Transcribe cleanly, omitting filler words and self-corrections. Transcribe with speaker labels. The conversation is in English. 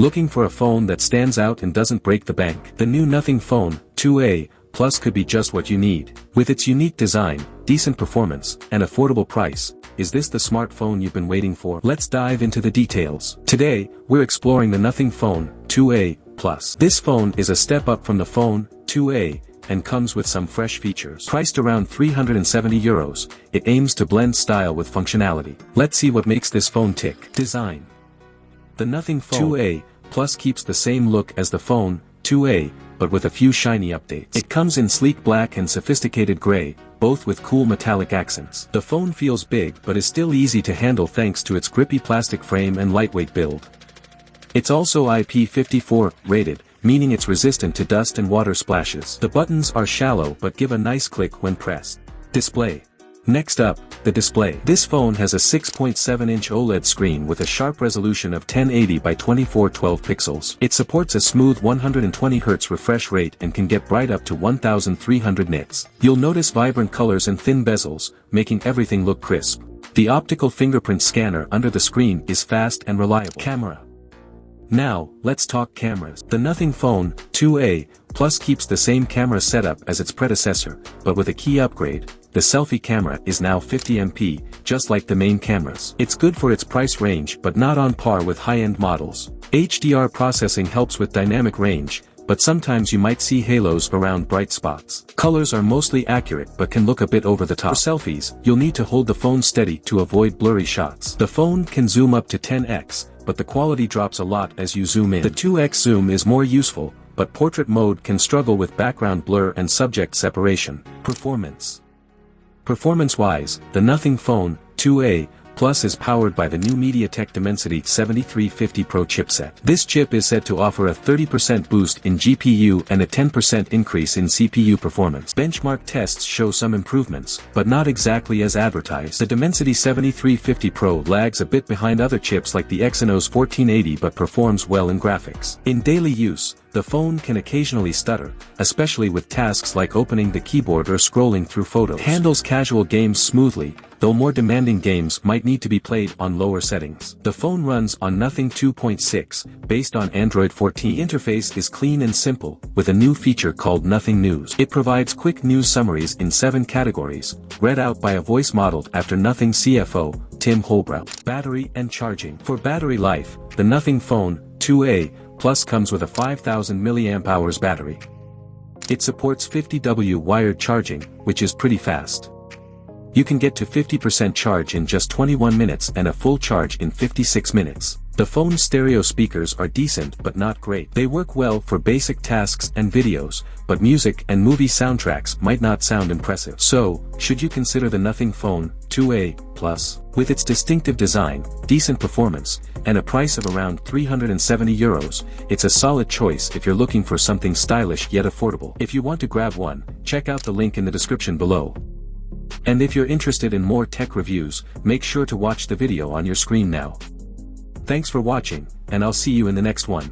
Speaker 1: Looking for a phone that stands out and doesn't break the bank? The new Nothing Phone 2A Plus could be just what you need. With its unique design, decent performance, and affordable price, is this the smartphone you've been waiting for? Let's dive into the details. Today, we're exploring the Nothing Phone 2A Plus. This phone is a step up from the Phone 2A, and comes with some fresh features. Priced around €370, it aims to blend style with functionality. Let's see what makes this phone tick. Design. The Nothing Phone 2A Plus keeps the same look as the Phone 2A, but with a few shiny updates. It comes in sleek black and sophisticated gray, both with cool metallic accents. The phone feels big but is still easy to handle thanks to its grippy plastic frame and lightweight build. It's also IP54 rated, meaning it's resistant to dust and water splashes. The buttons are shallow but give a nice click when pressed. Display. Next up, the display. This phone has a 6.7-inch OLED screen with a sharp resolution of 1080 by 2412 pixels. It supports a smooth 120Hz refresh rate and can get bright up to 1300 nits. You'll notice vibrant colors and thin bezels, making everything look crisp. The optical fingerprint scanner under the screen is fast and reliable. Camera. Now, let's talk cameras. The Nothing Phone 2A Plus keeps the same camera setup as its predecessor, but with a key upgrade. The selfie camera is now 50MP, just like the main cameras. It's good for its price range but not on par with high-end models. HDR processing helps with dynamic range, but sometimes you might see halos around bright spots. Colors are mostly accurate but can look a bit over the top. For selfies, you'll need to hold the phone steady to avoid blurry shots. The phone can zoom up to 10x, but the quality drops a lot as you zoom in. The 2x zoom is more useful, but portrait mode can struggle with background blur and subject separation. Performance. Performance-wise, the Nothing Phone 2A Plus is powered by the new MediaTek Dimensity 7350 Pro chipset. This chip is said to offer a 30% boost in GPU and a 10% increase in CPU performance. Benchmark tests show some improvements, but not exactly as advertised. The Dimensity 7350 Pro lags a bit behind other chips like the Exynos 1480 but performs well in graphics. In daily use, the phone can occasionally stutter, especially with tasks like opening the keyboard or scrolling through photos. It handles casual games smoothly, though more demanding games might need to be played on lower settings. The phone runs on Nothing 2.6, based on Android 14. The interface is clean and simple, with a new feature called Nothing News. It provides quick news summaries in 7 categories, read out by a voice modeled after Nothing CFO, Tim Holbrook. Battery and charging. For battery life, the Nothing Phone 2A Plus comes with a 5000 mAh battery. It supports 50W wired charging, which is pretty fast. You can get to 50% charge in just 21 minutes and a full charge in 56 minutes. The phone's stereo speakers are decent but not great. They work well for basic tasks and videos, but music and movie soundtracks might not sound impressive. So, should you consider the Nothing Phone 2A Plus? With its distinctive design, decent performance, and a price of around €370, it's a solid choice if you're looking for something stylish yet affordable. If you want to grab one, check out the link in the description below. And if you're interested in more tech reviews, make sure to watch the video on your screen now. Thanks for watching, and I'll see you in the next one.